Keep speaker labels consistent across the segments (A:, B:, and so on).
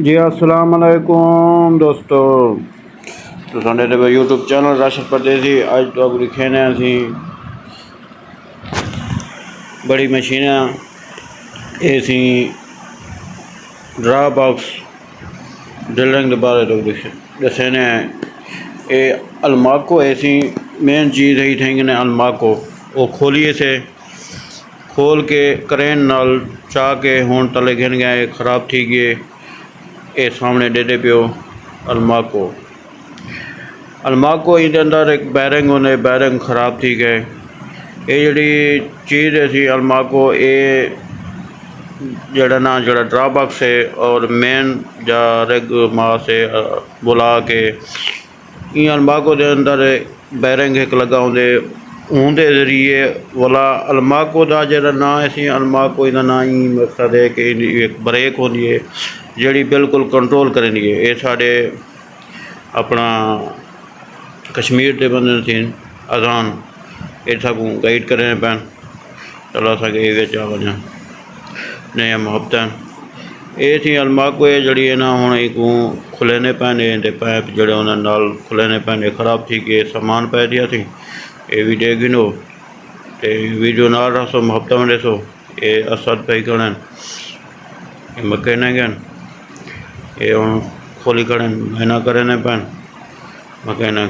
A: जी अस्सलाम वालेकुम दोस्तों। तो साढ़े यूट्यूब चैनल राशिद परदेसी अज तो दिखेने असी बड़ी मशीन ऐसी ड्रा बॉक्स ड्रिलिंग के बारे तो दसे ने ये अलमाको ऐसी मेन चीज़ है थी ने अलमाको वो खोलिए से खोल के करेन नाल चाह के हूँ तले गिन गए खराब थी गए ये सामने डेडे पियो अलमाको ये अंदर एक बैरिंग होने बैरिंग खराब थी गए ये जी चीज़ ऐसी अलमाको ये जड़ा ना जड़ा ड्रा बॉक्स है और मेन जा रेग माँ से बुला के ये अलमाको के अंदर बैरिंग एक लगा होंगे उनके जरिए वाला अलमाको का जरा ना ऐसी अलमाको इदा ना ही मकसद है कि एक ब्रेक होती है जी बिल्कुल कंट्रोल करेंगी ये साढ़े अपना कश्मीर के बंदे थी अजान ये सब गाइड करें पैन चलो अस आ वजा नया मुहब्बत ये थी अलमाको है जड़ी है ना हूँ एक खुलेने पैने पैप जड़े उन्होंने नाल खुलेने पैने खराब थी कि सामान पै दिया थी ये वीडियो गिनो तो वीडियो नाल रसो मुहब्बत में ॾिसो ये असद पई करण मकैने गन ये हूँ खोली करें महीना करें पैन मकैने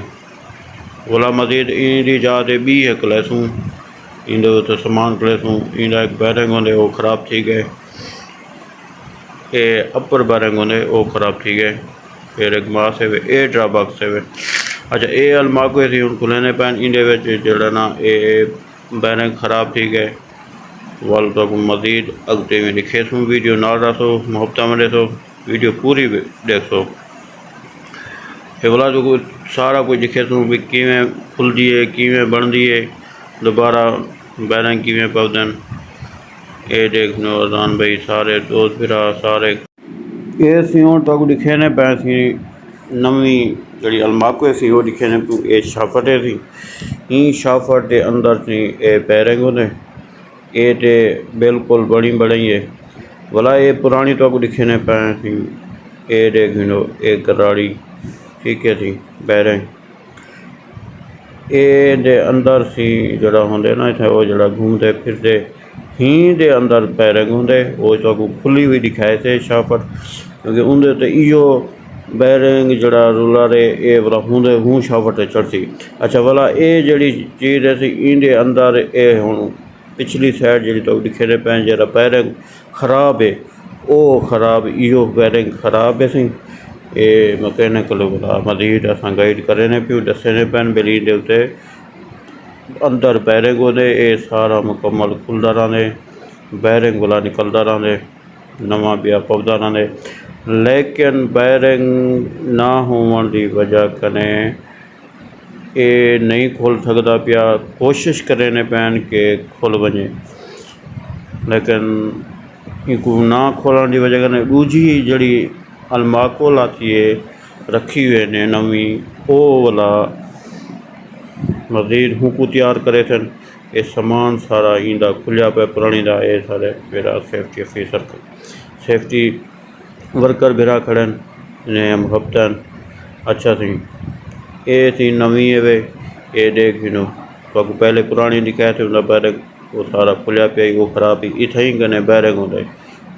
A: बोला मजीद इन जात बी एक लैसूँ इन तो सामान कलेसूँ इन एक बैरिंग होंगे वो खराब थी गए ये अपर बैरिंग होंगे वो खराब थी गए फिर एक मास है ये ड्रा बॉक्स है अच्छा ये अलमाको थी हूँ खुलेने पैन इन जड़ा ना ये बैरिंग खराब थी गए वाल तो मजीद अगते में लिखे सूँ वीडियो ना रसो मुहब्बत में ॾिसो वीडियो पूरी देखो ये बोला जो सारा कुछ लिखे सूँ भी किमें खुलती है किमें बनती है दोबारा बैरिंग किमें पवदन ये देखने अजान भाई सारे दोस्त फिरा सारे ये सी हूँ तो लिखे ने पैसी नवी जी अलमाको सी वो लिखे ने ये शाफट थी ई शाफट के अंदर थी ये बैरिंग होने ये ते बिल्कुल बड़ी बड़ी है भला ये पुरानी तो लिखे ने पै थी ये देखो ये कराड़ी ठीक है थी बैरिंग ये दे अंदर सी जड़ा होंगे ना इतना वो जड़ा घूमते फिरते ही दे अंदर बैरिंग होंगे वो तो खुली हुई दिखाए थे शाफट क्योंकि उनके तो इो बैरिंग जड़ा रूलर है ये वाला होंगे हूँ शाफट चढ़ती अच्छा भला ये जड़ी चीज़ है इन अंदर ये हूँ पिछली साइड जी तो लिखे ने पैन जरा बैरिंग खराब है वो खराब इो बैरिंग खराब है सी ये मकैनिकल वाला मजीद अस गाइड करें पियो दसे पैन बिली के उत्ते अंदर बैरिंग होंगे ये सारा मुकम्मल खुलता रहते बैरिंग वाला निकलता रहते नवा बिया पवदा रहते लेकिन बैरिंग ना होने की वजह कने ये नहीं खोल सकता पिया कोशिश करें पैन के खुल वजे लेकिन इनको ना खोलने की वजह कने दूजी जड़ी अलमाको लाती है रखी हुए ने नवी वो वाला मजीद हूँ को तैयार करे थे ये सामान सारा इंदा खुलिया पे पुरानी दा ये सारे मेरा सेफ्टी ऑफिसर सेफ्टी वर्कर बिरा खड़े ने मुहब्बत अच्छा थी ये थी नवी है वे ये देख नो तो पहले पुरानी दिखाए थे उनका बैरिंग वो सारा खुलिया पे वो खराब ही इतना ही गने बैरिंग होंगे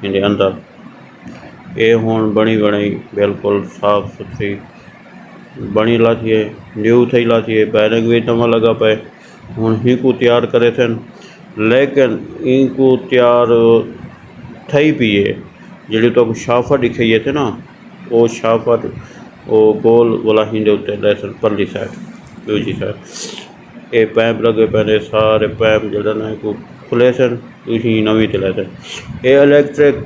A: इनके अंदर ये हूँ बनी बनी बिल्कुल साफ सुथरी बनी लाती है न्यू थी लाती है बैरिंग भी तमा लगा पे हूँ ही को तैयार करे थे लेकिन इनको तैयार थी पी है जी तो शाफट दिखाइए थे ना वो शाफट वो गोल वाला हिंदे उत्ते लैसन परली साइड दूजी साइड ये पैप लगे पैने सारे पैप जड़ा ना को खुले सन दूसरी नवी ते लैसन ये इलैक्ट्रिक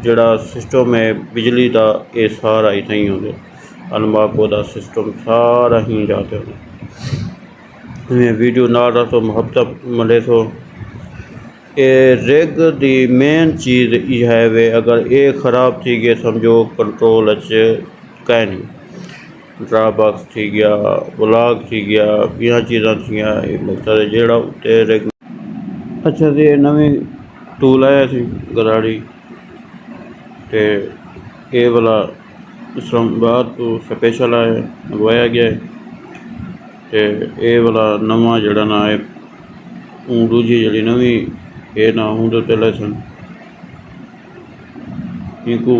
A: जड़ा सिस्टम है बिजली का ये सारा ही नहीं होंगे अलमाको का सिस्टम सारा ही जाते हैं वीडियो ना रसो मुहब्बत मिले तो ये रिग की मेन चीज़ यह है वे अगर ये ख़राब थी गए समझो कंट्रोल अच्छे कह नहीं ड्रा बॉक्स थी गया ब्लॉक थी गया यह चीज़ा थी मकसद जोड़ा उत्ते रिग अच्छा तो नवी टूल आया सी गराड़ी ते ये वाला इस्लामाबाद तो स्पेशल है मंगवाया गया है। ते ये वाला नवा जड़ा ना है दूजी जी नवी ये ना उंदे ते लैसन इनको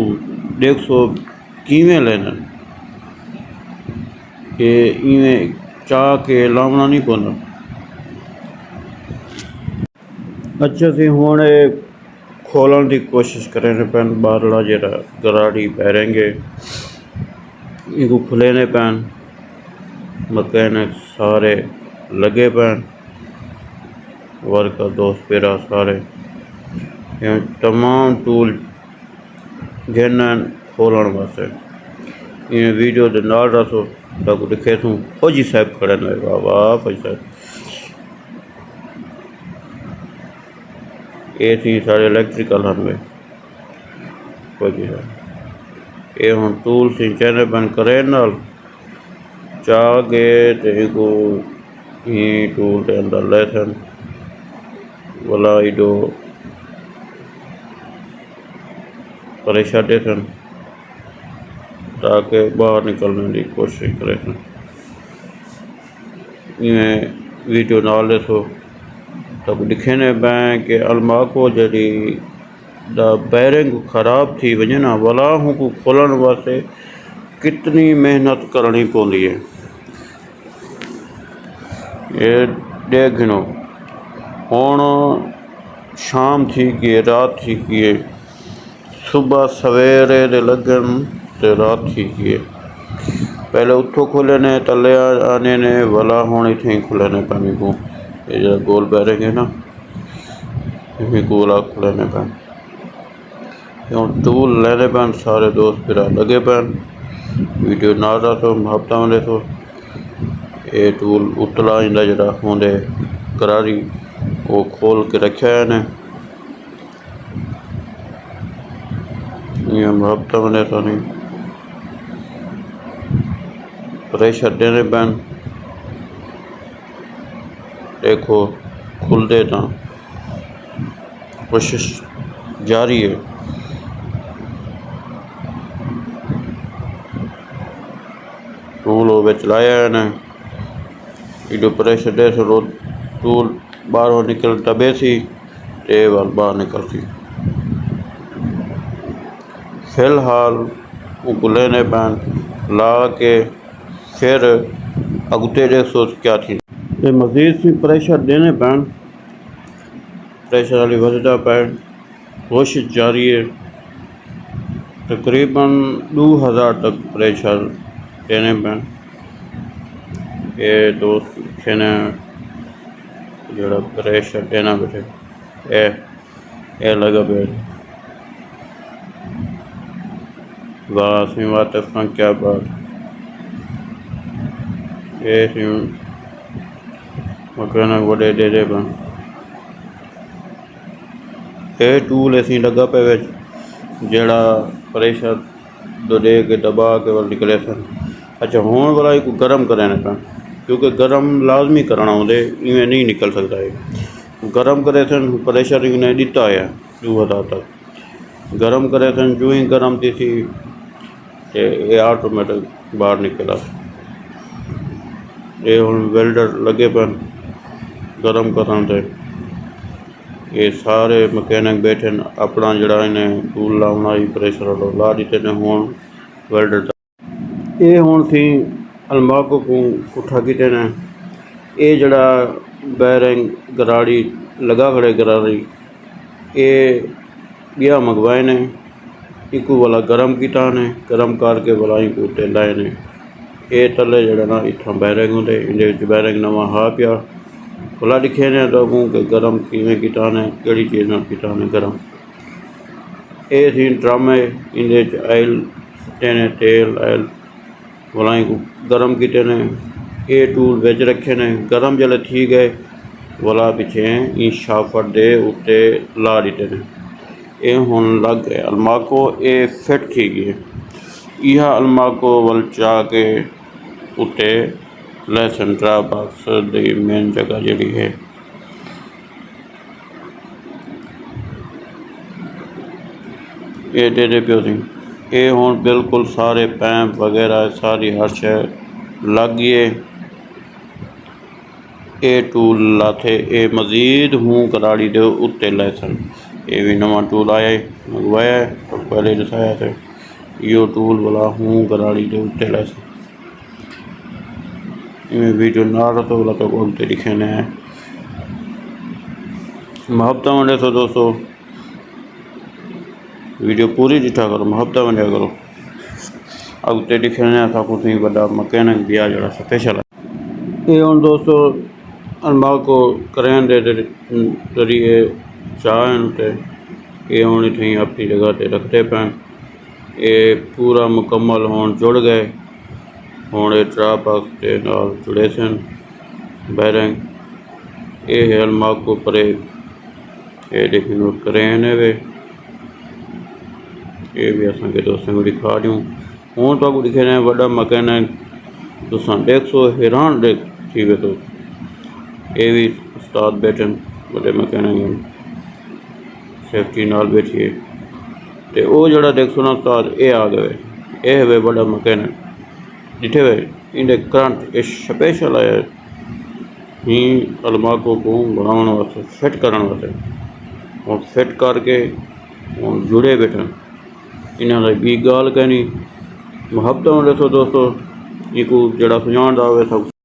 A: 150 किवें लेना ये इवें चाह के लावना नहीं पौंदा। अच्छा सी हुण खोलन की कोशिश करें पैन बारला जरा गराड़ी पैरेंगे इनको खुलेने पैन मकैनिक सारे लगे पैन वर्कर दोस्त पेरा सारे तमाम टूल गिन खोलन वास्ते इन्हें वीडियो के नाल रखो तक दिखे तू फौजी साहब खड़े ने वाह वाह फौजी साहब ये थी सारे इलैक्ट्रिकल हनवे फौजी साहब ये हम टूल सी चैनल बन करे नाल चाह गए तो इनको ही टूल के अंदर ले सन वाला इडो करे छे सन ताकि बाहर निकलने की कोशिश करें सन। इवें वीडियो नाल देखो तब दिखे ने बैं कि अलमाको जड़ी दा बैरिंग खराब थी वजे ना वाला हूँ को खोलन वास्ते कितनी मेहनत करनी पौंदी है। ये देख गिनो हुण शाम थी गई रात थी गई सुबह सवेरे दे लगन ते रात थी गई पहले उतो खुले ने तले आने ने वाला हुण इत्थे खुले ने पानी को ये जरा गोल बैरिंग है ना इन्हें गोला खुले ने पैन क्यों टूल लेने पैन सारे दोस्त फिर लगे पैन वीडियो ना रखो हफ्ता में देखो ये टूल उतला इंदा जरा होंदे करारी वो खोल के रखा है ने ये हफ्ता में देखो नहीं प्रेशर देने पैन देखो खुलते ना कोशिश जारी है। टूल वो चलाया है ना इडो प्रेशर दे सो टूल बाहर निकल टबे सी टेबल बाहर निकल सी फिलहाल वो लेने पैन ला के फिर अगते देखो क्या थी ये मज़ीद सी प्रेशर देने पैन प्रेशर वाली वजदा पैन कोशिश जारी है तकरीबन 2000 तक प्रेशर देने पैन ये दोस्त खेने जरा प्रेशर देना बैठे ए लगा बैठ वाह सी बात क्या बात ये सी मकाना बड़े दे दे पैन ये टूल ऐसी लगा पे जड़ा प्रेशर दो दे के दबा के वाल निकले सन। अच्छा हुण वाला को गर्म कराने पैन क्योंकि गर्म लाजमी करना होंगे इवें नहीं निकल सकता है गर्म करे सन प्रेशर इन्हें दिता है 2000 तक गर्म करे सन जो ही गर्म थी सी ये ऑटोमेटिक बाहर निकला ये हुण वेल्डर लगे पैन गर्म करने ये सारे मकैनिक बैठे अपना जड़ा इन्हें टूल लाना ही प्रेशर वाला ला दिते ने हुण वेल्डर ये हुण थी अलमाको को उठा किते ने ये जड़ा बैरिंग गराड़ी लगा खड़े गराड़ी ये गया मंगवाए ने इको वाला गर्म किया ने गर्म करके वाला इको ते लाए ने ये तले जड़ा ना इतना बैरिंग होंगे इनके बैरिंग नवा हा पिया भला दिखे ने लोगों के गर्म किमें किया ने कड़ी चीज़ ना किया ने गर्म ये सी ड्रम है इनके आयल सुटे ने तेल आयल वलाई को गर्म किते ने ये टूल बेच रखे ने गर्म जले थी गए वाला पिछे ई शाफट दे उत्ते ला दिते ने ये हुण लग गए अलमाको ये फिट थी गई यह अलमाको वल चा के उत्ते लैसन ड्रा बॉक्स दी मेन जगह जी है ये दे पियो सी ये हुण बिल्कुल सारे पैंप वगैरह सारी हर शै लग गई है। ये टूल लाथे ये मजीद हूँ कराड़ी दे उत्ते लैसन। ये भी नवा टूल आया मंगवाया तो पहले दसाया थे यो टूल वाला हूँ कराड़ी दे उत्ते लैसन। इवें वीडियो नाल तो वाला तो बोलते लिखे ने मुहब्बत वंडे तो दोस्तों वीडियो पूरी दिखा करो मुहब्बत वंडिया करो। अगते लिखे ने था कुछ बड़ा मकैनिक दिया जरा स्पेशल है। ये हुण दोस्तों अल्माको करेन दे जरिए चाहन ते ये हुण इत्थे अपनी जगह ते रखते पे। ये पूरा मुकम्मल हुण जुड़ गए। हुण ये ड्रॉप बॉक्स के नाल जुड़े सन बैरिंग। ये है अल्माको परे ये देखो करेन है वे। ये भी असांखे दोस्तों को दिखा दूँ। हूँ तो दिखे ने वड्डा मकैनिक तुसां देखो हैरान देख थी वे तो। ये भी उस्ताद बैठन बड़े मकैनिक सेफ्टी नाल बैठिए तो वो जरा देखो ना उस्ताद ये आ गए ये है वे बड़ा मकैनिक जिठे वे इन्हें करंट ये स्पेशल आया ही अल्माको को बनाने वास्ते फिट करने वास्ते और फिट करके और जुड़े बैठन। इन्होंने बी गाल कहनी मुहब्बत में दसो दोस्तों इको जड़ा सुझाण दा होवे सब